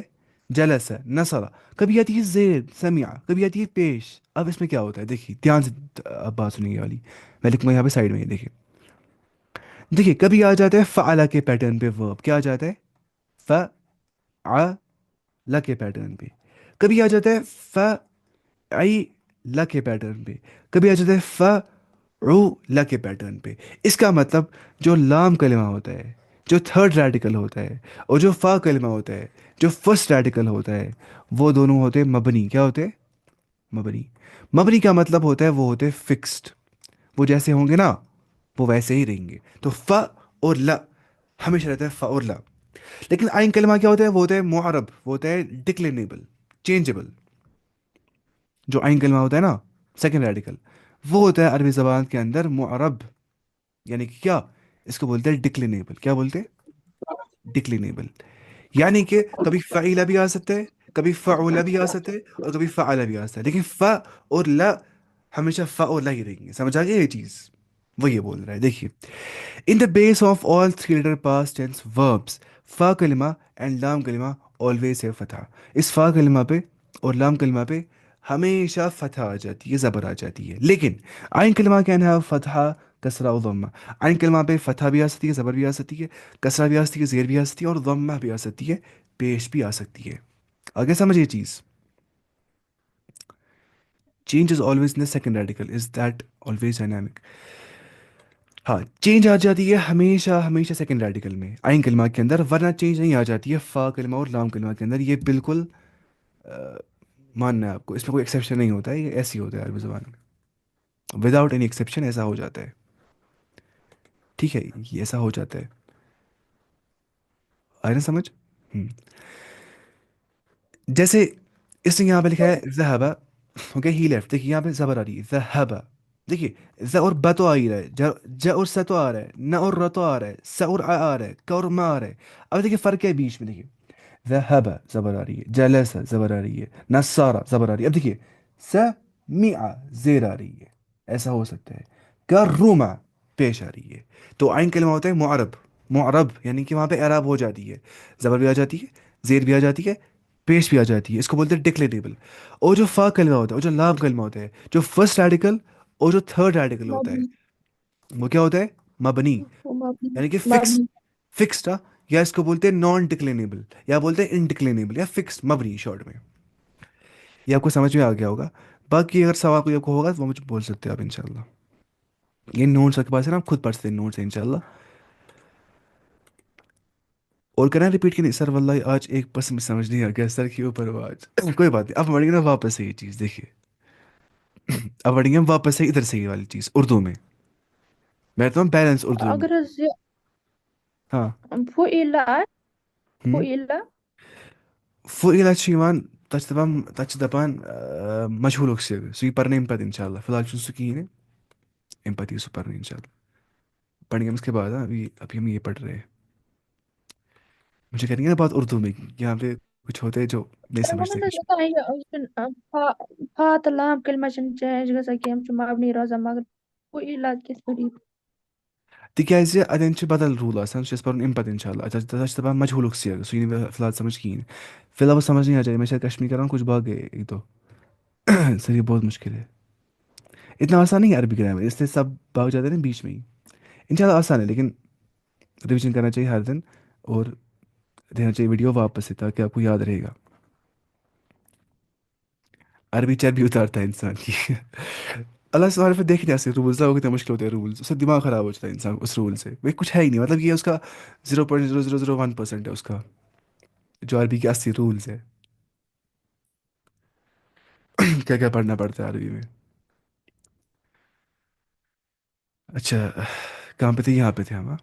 جلس، نصرہ. کبھی آتی ہے زید، سمع. کبھی آتی ہے پیش. اب اس میں کیا ہوتا ہے؟ دیکھیے دھیان سے اب بات سنیے والی، میں لکھوں گا یہاں پہ سائڈ میں. دیکھیے دیکھیے کبھی آ جاتا ہے فعلا کے پیٹرن پہ ورب. کیا آ جاتا ہے؟ فعلا کے پیٹرن پہ. کبھی آ جاتا ہے فعیلا کے پیٹرن پہ. کبھی آ جاتا ہے فعولا کے پیٹرن پہ. اس کا مطلب جو لام کلمہ ہوتا ہے، جو تھرڈ ریڈیکل ہوتا ہے، اور جو فا کلمہ ہوتا ہے، جو فرسٹ ریڈیکل ہوتا ہے، وہ دونوں ہوتے ہیں مبنی. کیا ہوتے ہیں؟ مبنی. مبنی کا مطلب ہوتا ہے وہ ہوتے ہیں فکسڈ. وہ جیسے ہوں گے نا وہ ویسے ہی رہیں گے. تو فا اور لا ہمیشہ رہتا ہے، فا اور لا. لیکن عین کلمہ کیا ہوتا ہے؟ وہ ہوتا ہے معرب، وہ ہوتا ہے ڈکلینیبل، چینجبل. جو عین کلمہ ہوتا ہے نا سیکنڈ ریڈیکل، وہ ہوتا ہے عربی زبان کے اندر معرب. یعنی کہ کیا؟ اس کو بولتے ہیں ڈکلینیبل. کیا بولتے ہیں؟ ڈکلینیبل. یعنی کہ کبھی فعیلہ بھی آ سکتا ہے، کبھی فعولہ بھی آ سکتا ہے، اور کبھی فعلہ بھی آ سکتا ہے. لیکن فا اور لا ہمیشہ فا اور لا ہی رہیں گے. سمجھ آ گیا یہ چیز؟ وہ یہ بول رہا ہے. دیکھیے in the base of all three letter past tense verbs فا کلمہ اینڈ لام کلمہ always ہے فتح. اس فا کلمہ پہ اور لام کلمہ پہ ہمیشہ فتح آ جاتی ہے، زبر آ جاتی ہے. لیکن عین کلمہ کین ہیو فتح، کسرہ و ضمہ. عین کلمہ پہ فتح بھی آ سکتی ہے، زبر بھی آ سکتی ہے، کسرہ بھی آ سکتی ہے، زیر بھی آ سکتی ہے، اور ضمہ بھی آ سکتی ہے، پیش بھی آ سکتی ہے. آگے سمجھیے چیز. Change is always in the second radical, is that always dynamic. ہاں چینج آ جاتی ہے ہمیشہ ہمیشہ سیکنڈ ریڈیکل میں عین کلمہ کے اندر، ورنہ چینج نہیں آ جاتی ہے فا کلمہ اور لام کلمہ کے اندر. یہ بالکل ماننا ہے آپ کو، اس میں کوئی ایکسیپشن نہیں ہوتا ہے، یہ ایسی ہوتا ہے عربی زبان میں، وداؤٹ اینی ایکسیپشن ایسا ہو جاتا ہے. ٹھیک ہے، یہ ایسا ہو جاتا ہے. آئے نا سمجھ؟ جیسے اس نے یہاں پہ لکھا ہے ذہبہ، اوکے ہی لیفٹ. دیکھیے یہاں پہ زبر آ رہی ہے ذہبہ. دیکھیے ز اور ب تو آ ہی رہا ہے، ج اور س تو آ رہا ہے، ن اور ر تو آ رہا ہے، س اور آ رہا ہے، ک اور م آ رہا ہے. اب دیکھیے فرق ہے بیچ میں. دیکھیے ذہبہ زبر آ رہی ہے، جلس زبر آ رہی ہے، نصارہ زبر آ رہی ہے. اب دیکھیے سمع زیر آ رہی ہے. ایسا ہو سکتا ہے. کرما پیش آ رہی ہے. تو عین کلمہ ہوتا ہے معرب. معرب یعنی کہ وہاں پہ اعراب ہو جاتی ہے، زبر بھی آ جاتی ہے، زیر بھی آ جاتی ہے، پیش بھی آ جاتی ہے. اس کو بولتے ہیں ڈکلیٹیبل. اور جو فا کلمہ ہوتا ہے، اور جو لام کلمہ ہوتا ہے، جو فرسٹ ریڈیکل اور جو تھرڈ ریڈیکل ہوتا ہے، مبنی وہ کیا ہوتا ہے؟ مبنی. مبنی یعنی کہ فکس، مبنی فکسڈ. یا اس کو بولتے ہیں نان ڈکلینیبل، یا بولتے ہیں انڈکلینیبل، یا فکسڈ، مبنی شارٹ میں. یہ آپ کو سمجھ میں آ گیا ہوگا. باقی اگر سوال کوئی آپ کو ہوگا تو وہ مجھے بول سکتے ہیں آپ انشاءاللہ. یہ نوٹس آپ کے پاس ہے نا، آپ خود پڑھ سکتے ہیں نوٹس ہیں انشاءاللہ. اور کریں ریپیٹ کہ نہیں سر؟ واللہ آج 1% سمجھ نہیں آ گیا سر کے اوپر آج. کوئی بات نہیں، اب پڑھیں گے نا واپس سے یہ چیز. دیکھیے اب پڑھیں گے ہم واپس سے ادھر سے یہ والی چیز اردو میں. میں تو بیلنس اردو میں. اگر ہاں فعل فعل فعل چھِ یِوان تَتھ چھِ دَپان مجہوٗلُک صیغہٕ. سُہ یی پَرنہٕ اَمہِ پَتہٕ اِنشاء اللہ. فی الحال چھُنہٕ سُہ کِہیٖنۍ نہٕ، اَمہِ پَتہٕ یی سُہ پَرنہٕ اِنشاء اللہ. پڑھیں گے ہم اس کے بعد. ابھی ہم یہ پڑھ رہے ہیں. مجھے کریں گے نا بات اردو میں، یہاں پہ کچھ ہوتے ہیں جو نہیں سمجھتے کچھ. فا تہٕ لام کلمہ چھِنہٕ چینج گژھان کینٛہہ، یِم چھِ مبنی روزان، مگر فعل کِتھ پٲٹھۍ تِکیٛازِ اَتٮ۪ن چھِ بدل روٗل آسان سُہ چھِ أسۍ پَرُن اَمہِ پَتہٕ اِنشاء اللہ تَتھ چھِ دَپان مجہوٗلُک سیغ سُہ یی نہٕ فی الحال سمجھ کِہیٖنۍ فی الحال وہ سمجھ نہیں آ جائے میں شاید کشمیری کر رہا ہوں کچھ بھاگ گئے ایک دو سر یہ بہت مشکل ہے اتنا آسان نہیں ہے عربی گرامر اس لیے سب بھاگ جاتے ہیں نا بیچ میں ہی انشاء اللہ آسان ہے لیکن ریویژن کرنا چاہیے ہر دن اور دینا چاہیے ویڈیو واپس سے تاکہ آپ کو یاد رہے گا عربی چربی اتارتا ہے انسان کی اللہ سبحانہ پھر دیکھ نہیں آتے رولس وہ کتنے مشکل ہوتے ہیں رولس اس سے دماغ خراب ہو جاتا ہے انسان اس رول سے وہ کچھ ہے ہی نہیں مطلب یہ اس کا 0.0001% ہے اس کا جو عربی کے 80 رولس ہے کیا کیا پڑھنا پڑتا ہے عربی میں اچھا کہاں پہ تھے یہاں پہ تھے ہم ہاں؟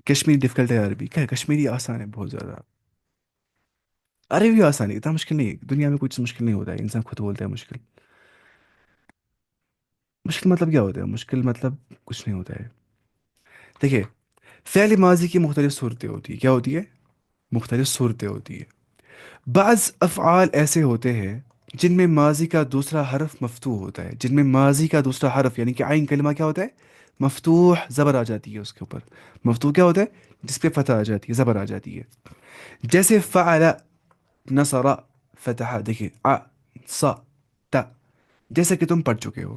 کشمیری ڈفیکلٹ ہے عربی کیا ہے کشمیری آسان ہے بہت زیادہ عربی بھی آسان ہے اتنا مشکل نہیں ہے دنیا میں کچھ مشکل نہیں ہوتا ہے انسان خود بولتا ہے مشکل مشکل مطلب کیا ہوتا ہے مشکل مطلب کچھ نہیں ہوتا ہے دیکھیے فعل ماضی کی مختلف صورتیں ہوتی ہیں کیا ہوتی ہے مختلف صورتیں ہوتی ہے بعض افعال ایسے ہوتے ہیں جن میں ماضی کا دوسرا حرف مفتوح ہوتا ہے جن میں ماضی کا دوسرا حرف یعنی کہ عین کلمہ کیا ہوتا ہے مفتوح زبر آ جاتی ہے اس کے اوپر مفتوح کیا ہوتا ہے جس پہ فتح آ جاتی ہے زبر آ جاتی ہے جیسے فعل نصر فتح دیکھیے ص ت جیسے کہ تم پڑھ چکے ہو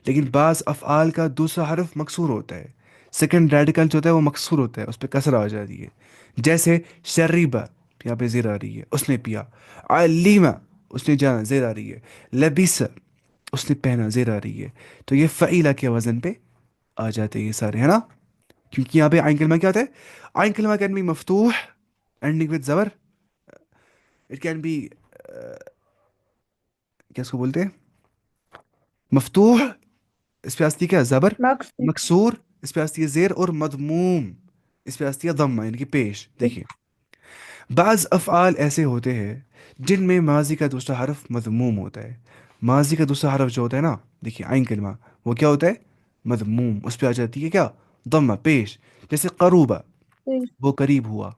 لیکن بعض افعال کا دوسرا حرف مکسور ہوتا ہے سیکنڈ ریڈیکل جو ہوتا ہے وہ مکسور ہوتا ہے اس پہ کسر آ جاتی ہے جیسے شریبا یہاں پہ زیر آ رہی ہے اس نے پیا علیما اس نے جانا زیر آ رہی ہے لبیس اس نے پہنا زیر آ رہی ہے تو یہ فعیلہ کے وزن پہ آ جاتے ہیں یہ سارے ہے نا کیونکہ یہاں پہ عین کلمہ کیا ہوتا ہے عین کلمہ کین بی مفتوح اینڈنگ وتھ زبر اٹ کین بی کیا اس کو بولتے ہیں مفتوح اس پہ آتی ہے کیا زبر مقصود مکسور اس پہ آتی ہے زیر اور مضموم اس پہ آتی ہے ضمہ یعنی کہ پیش دیکھیے بعض افعال ایسے ہوتے ہیں جن میں ماضی کا دوسرا حرف مضموم ہوتا ہے ماضی کا دوسرا حرف جو ہوتا ہے نا دیکھیے عین کلمہ وہ کیا ہوتا ہے مضموم اس پہ آ جاتی ہے کیا ضمہ پیش جیسے قروبہ وہ قریب ہوا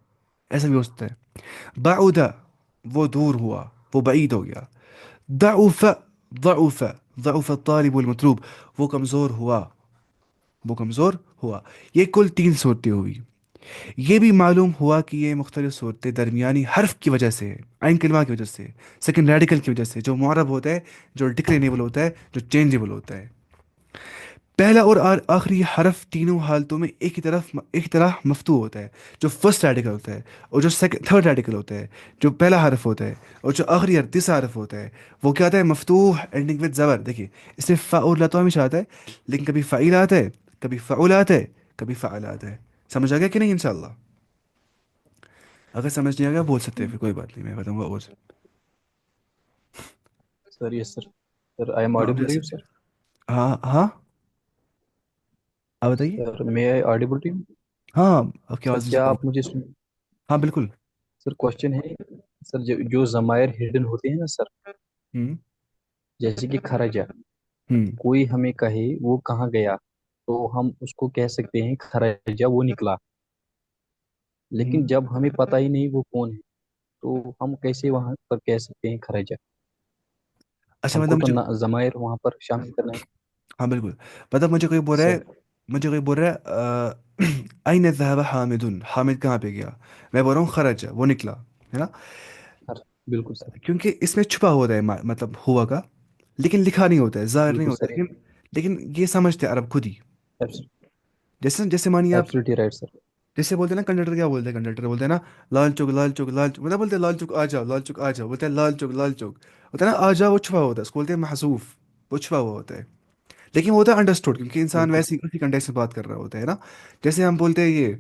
ایسا بھی ہو سکتا ہے بعودا وہ دور ہوا وہ بعید ہو گیا ضعف ضعف ضعف الطالب المطلوب وہ کمزور ہوا وہ کمزور ہوا یہ کل 3 صورتیں ہوئی یہ بھی معلوم ہوا کہ یہ مختلف صورتیں درمیانی حرف کی وجہ سے عین کلمہ کی وجہ سے سیکنڈ ریڈیکل کی وجہ سے جو معرب ہوتا ہے جو ڈکلینیبل ہوتا ہے جو چینجیبل ہوتا ہے پہلا اور آخری حرف تینوں حالتوں میں ایک طرح مفتوح ہوتا ہے جو فرسٹ ریڈیکل ہوتا ہے اور جو تھرڈ ریڈیکل ہوتا ہے جو پہلا حرف ہوتا ہے اور جو آخری حرف تیسرا حرف ہوتا ہے وہ کیا آتا ہے مفتوح اینڈنگ وتھ زبر دیکھیے اس میں فعول تو ہمیشہ آتا ہے لیکن کبھی فعیل آتا ہے کبھی فعول آتا ہے کبھی فعل آتا ہے سمجھ آ گیا کہ نہیں انشاءاللہ اگر سمجھ نہیں آ گیا بول سکتے ہیں پھر کوئی بات نہیں میں بتاؤں گا اور سر یس سر سر آئی ایم ہاں آڈیبل ٹو یو سر ہاں ہاں آپ بتائیے سر میں آئی آڈیبل ٹو یو ہاں آپ کی سر آواز مجھے کیا کم آپ مجھے سن ہاں بالکل سر کوشچن ہے سر جو ضمائر ہڈن ہوتے ہیں نا سر ہوں جیسے کہ خرجہ ہوں کوئی ہمیں کہے وہ کہاں گیا تو ہم اس کو کہہ سکتے ہیں خرجہ وہ نکلا لیکن جب ہمیں پتہ ہی نہیں وہ کون ہے تو ہم کیسے وہاں پر کہہ سکتے ہیں خرجہ اچھا ہم کو مطلب مجھے تو ضمائر وہاں پر شامل کرنا ہے ہاں بالکل مطلب مجھے کوئی بول رہا ہے سر مجھے کوئی بول رہا ہے این ذهب حامد حامد کہاں پہ گیا میں بول رہا ہوں خرج وہ نکلا ہے نا سر بالکل سر کیونکہ اس میں چھپا ہوتا ہے مطلب ہوا کا لیکن لکھا نہیں ہوتا ہے ظاہر نہیں بالکل ہوتا سر ہے لیکن یہ سمجھتے ہیں عرب خود ہی جیسے مانیے آپ ایبسلیٹلی رائٹ سر جیسے بولتے ہیں نا کنڈکٹر کیا بولتے ہیں کنڈکٹر بولتے ہیں نا لال چوک لال چوک لال چوک مطلب بولتے ہیں لال چوک آ جاؤ لال چوک آ جاؤ بولتے ہیں لال چوک لال چوک ہوتا ہے نا آ جاؤ وہ چھپا ہوتا ہے اس کو بولتے ہیں محذوف وہ چھپا ہوا ہوتا ہے لیکن وہ ہوتا ہے انڈرسٹوڈ کیونکہ انسان بالکل ویسے اسی کنٹیکس سے بات کر رہا ہوتا ہے نا جیسے ہم بولتے ہیں یہ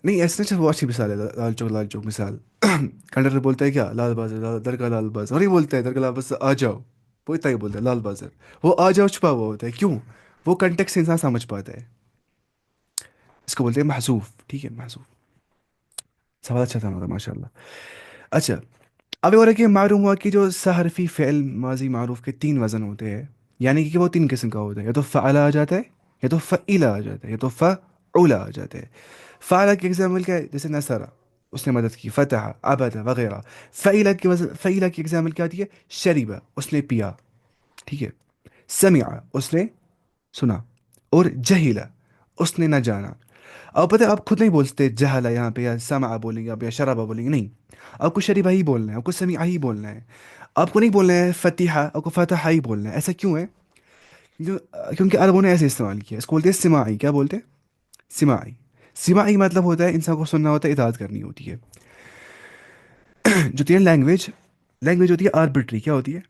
نہیں ایسے نہیں وہ اچھی مثال ہے لال چوک مثال کنڈکٹر بولتا ہے کیا لال بازار درگاہ لال بازار اور یہ بولتا ہے درگاہ لال بازار آ جاؤ وہ اتنا ہی بولتا ہے لال بازار وہ آ جاؤ چھپا ہوا ہوتا ہے کیوں وہ کنٹیکس سے انسان سمجھ پاتا ہے اس کو بولتے ہیں محذوف ٹھیک ہے محذوف سوال اچھا تھا مگر ماشاء اللہ اچھا اب یہ ہو رہا ہے کہ معلوم ہوا کہ جو سحرفی فعل ماضی معروف کے 3 وزن ہوتے ہیں یعنی کہ وہ 3 قسم کا ہوتا ہے یا تو فعل آ جاتا ہے یا تو فعیل آ جاتا ہے یا تو فعول آ جاتا ہے فعل کی ایگزامپل کیا ہے جیسے نصرہ اس نے مدد کی فتح عبد وغیرہ فعیلہ کی ایگزامپل کیا آتی ہے شریبہ اس نے پیا ٹھیک ہے سمع اس نے سنا. اور جہیلا اس نے نہ جانا. اب پتہ ہے آپ خود نہیں بولتے جہلا یہاں پہ، یا سمع بولیں گے آپ، یا شرابہ بولیں گے، نہیں. آپ کو شریبہ ہی بولنا ہے، آپ کو سمیعہ ہی بولنا ہے. آپ کو نہیں بولنا ہے فتحہ، آپ کو فتحہ ہی بولنا ہے. ایسا کیوں ہے؟ کیونکہ عربوں نے ایسے استعمال کیا. اس کو بولتے ہیں سماعی. کیا بولتے ہیں؟ سماعی. سماعی مطلب ہوتا ہے انسان کو سننا ہوتا ہے، اطاعت کرنی ہوتی ہے. جو ہوتی ہے لینگویج، لینگویج ہوتی ہے آربٹری. کیا ہوتی ہے؟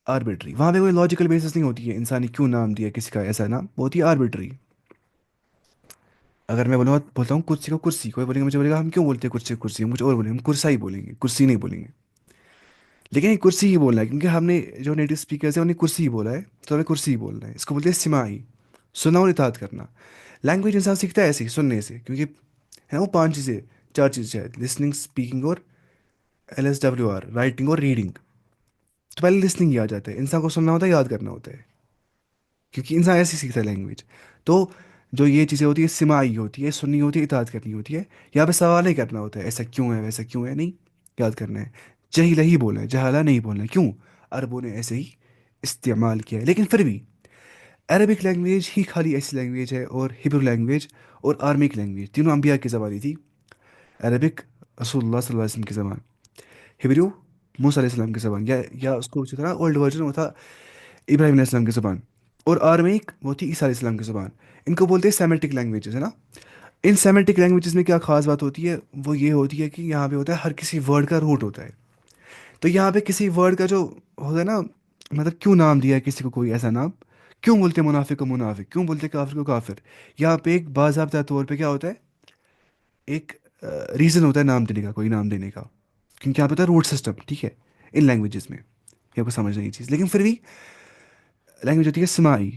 آربٹری. وہاں پہ کوئی لاجیکل بیسس نہیں ہوتی ہے انسان نے کیوں نام دیا کسی کا ایسا نام، وہ ہوتی ہے آربٹری. اگر میں بولتا ہوں کرسی کو کرسی، کوئی بولے گا، مجھے بولے گا ہم کیوں بولتے ہیں کرسی کرسی، ہم کچھ اور بولیں گے، ہم کرسا ہی بولیں گے، کرسی نہیں بولیں گے. لیکن یہ کرسی ہی بولنا ہے کیونکہ ہم نے جو نیٹو اسپیکرز ہیں انہیں کرسی ہی بولا ہے، تو ہمیں کرسی ہی بولنا ہے. اس کو بولتے ہیں سماعی، سننا اور اطاعت کرنا. لینگویج انسان سیکھتا ہے ایسے ہی سننے سے، کیونکہ ہے نا وہ 5 چیزیں، 4 چیزیں شاید، لسننگ، اسپیکنگ اور LSWR، رائٹنگ اور ریڈنگ. تو پہلے لسننگ ہی آ جاتا ہے. انسان کو سننا ہوتا ہے، یاد کرنا ہوتا ہے، کیونکہ انسان ایسے ہی سیکھتا ہے لینگویج. تو جو یہ چیزیں ہوتی ہے سماعی ہوتی ہے، سننی ہوتی ہے، اطاعت کرنی ہوتی ہے. یہاں پہ سوال نہیں کرنا ہوتا ہے ایسا کیوں ہے ویسا کیوں ہے، نہیں، یاد کرنا ہے. جہیلا ہی بولنا ہے، جہالا نہیں بولنا ہے. کیوں؟ عربوں نے ایسے ہی استعمال کیا ہے. لیکن پھر بھی عربک لینگویج ہی خالی ایسی لینگویج ہے، اور ہبرو لینگویج اور آرمیک لینگویج تینوں انبیاء کی زبانی تھی. عربک رسول اللہ صلی اللہ علیہ وسلم کی زبان، ہبرو موسیٰ علیہ السلام کی زبان، یا اس کو جو تھا نا اولڈ ورژن، وہ تھا ابراہیم علیہ السلام کی زبان. اور آرمیک وہ تھی عیسیٰ علیہ السلام کی زبان. ان کو بولتے ہیں سیمیٹک لینگویجز، ہے نا. ان سیمیٹک لینگویجز میں کیا خاص بات ہوتی ہے؟ وہ یہ ہوتی ہے کہ یہاں پہ ہوتا ہے ہر کسی ورڈ کا روٹ ہوتا ہے. تو یہاں پہ کسی ورڈ کا جو ہوتا ہے نا، مطلب کیوں نام دیا ہے کسی کو کوئی ایسا نام، کیوں بولتے ہیں منافق کو منافق، کیوں بولتے ہیں کافر کو کافر، یہاں پہ ایک باضابطہ طور پہ کیا ہوتا ہے، ایک ریزن ہوتا ہے نام دینے کا، کوئی نام دینے کا. کیونکہ یہاں پہ ہوتا ہے روٹ سسٹم، ٹھیک ہے، ان لینگویجز میں. یہ آپ کو سمجھنا یہ چیز. لیکن پھر بھی لینگویج ہوتی ہے سماعی.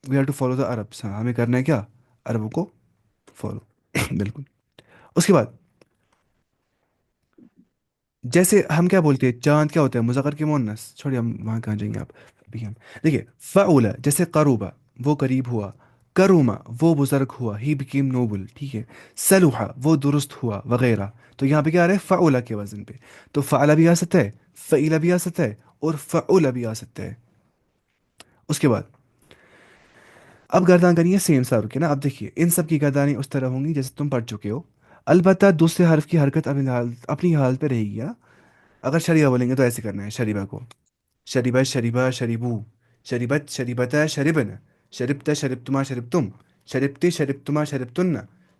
We have to follow the Arabs. ہاں ہمیں کرنا ہے کیا؟ عربوں کو فالو. بالکل. اس کے بعد جیسے ہم کیا بولتے ہیں، چاند کیا ہوتا ہے، مذکر کے مؤنث. چھوڑیے ہم وہاں کہاں جائیں گے آپ ابھی. ہم دیکھیے فعول جیسے قروبا وہ قریب ہوا، کروما وہ بزرگ ہوا، ہی بکیم نوبل، ٹھیک ہے. سلوحا وہ درست ہوا، وغیرہ. تو یہاں پہ کیا آ رہا ہے؟ فعولا کے وزن پہ. تو فعلا بھی آ سکتا ہے، فعیلا بھی آ سکتا ہے، اور فعولا بھی آ سکتا ہے. اس کے بعد اب گردان کریے سیم سا رکے نا. اب دیکھیے ان سب کی گردانیں اس طرح ہوں گی جیسے تم پڑھ چکے ہو. البتہ دوسرے حرف کی حرکت اپنی حالت پہ رہے گی. اگر شریبہ بولیں گے تو ایسے کرنا ہے شریبہ کو، شریبہ شریبہ شریبو، شریبت شریبتا شریبن، شربت شربتما شربتم، شربتی شربتما شربتن،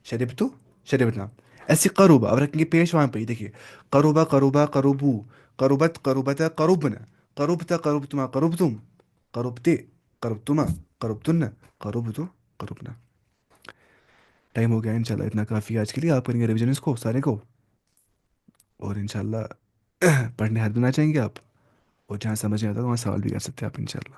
شربتو شربتنا. ایسی قروبہ اب رکھیں گے پیش وہاں پہ ہی. دیکھیے قروبہ قروبہ قروبو، قربت قربتا قربنا، قربتا قربتما قربتم، قربتے قربتما قربتن، قربتو قربنا. ٹائم ہو گیا انشاءاللہ، اتنا کافی آج کے لیے. آپ کریں گے ریویژن اس کو سارے کو، اور انشاءاللہ پڑھنے ہاتھ بنا چاہیں گے آپ، اور جہاں سمجھ نہیں آتا وہاں سوال بھی کر سکتے ہیں آپ انشاءاللہ.